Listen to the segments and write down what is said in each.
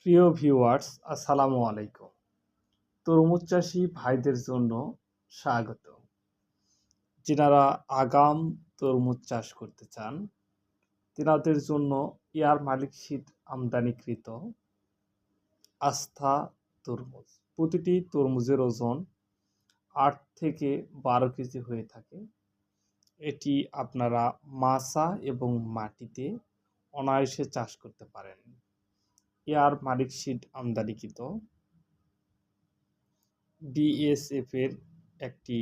প্রিয় ভিউয়ার্স, আসসালামু আলাইকুম। তরমুজ চাষী ভাইদের জন্য স্বাগত। যারা আগাম তরমুজ চাষ করতে চান, তেনাদের জন্য এয়ার মালিক সিড আমদানিকৃত আস্থা তরমুজ। প্রতিটি তরমুজের ওজন ৮ থেকে ১২ কেজি হয়ে থাকে। এটি আপনারা মাচা এবং মাটিতে অনায়াসে চাষ করতে পারেন। এয়ার মালিক সিড আমদানিকৃত বিএসএফ এর একটি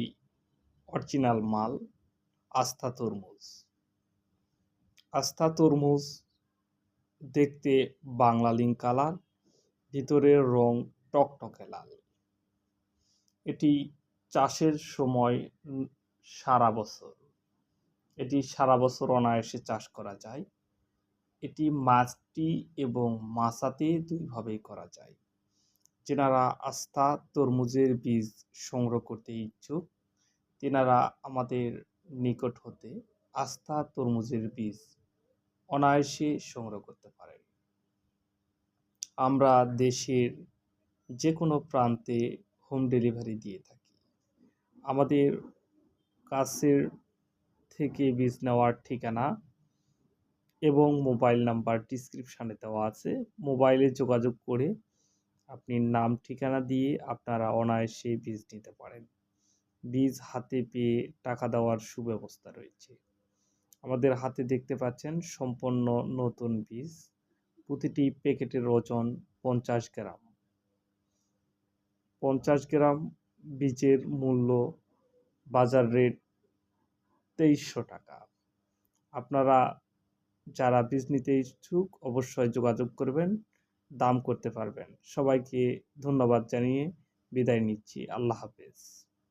অরিজিনাল মাল আস্থা তরমুজ। আস্থা তরমুজ দেখতে বাংলা লিঙ্ক কালার, ভিতরের রং টকটকে লাল। এটি চাষের সময় সারা বছর সারা বছর অনায়াসে চাষ করা যায়। এটি মাটি এবং মাচাতে দুইভাবেই করা যায়। যেনারা আস্থা তরমুজের বীজ সংগ্রহ করতে ইচ্ছুক, তেনারা আমাদের নিকট হতে আস্থা তরমুজের বীজ অনায়াসে সংগ্রহ করতে পারেন। আমরা দেশের যে কোনো প্রান্তে হোম ডেলিভারি দিয়ে থাকি। আমাদের কাছের থেকে বীজ নেওয়ার ঠিকানা এবং মোবাইল নাম্বার ডিসক্রিপশানে দেওয়া আছে। মোবাইলে যোগাযোগ করে আপনি নাম ঠিকানা দিয়ে আপনারা অনায়াসে বীজ নিতে পারেন। বীজ হাতে পেয়ে টাকা দেওয়ার সুব্যবস্থা রয়েছে। আমাদের হাতে দেখতে পাচ্ছেন সম্পূর্ণ নতুন বীজ। প্রতিটি প্যাকেটের ওজন 50 গ্রাম। 50 গ্রাম বীজের মূল্য বাজার রেট 2300 টাকা। আপনারা যারা বীজ নিতে ইচ্ছুক অবশ্যই যোগাযোগ করবেন, দাম করতে পারবেন। সবাইকে ধন্যবাদ জানিয়ে বিদায় নিচ্ছি। আল্লাহ হাফেজ।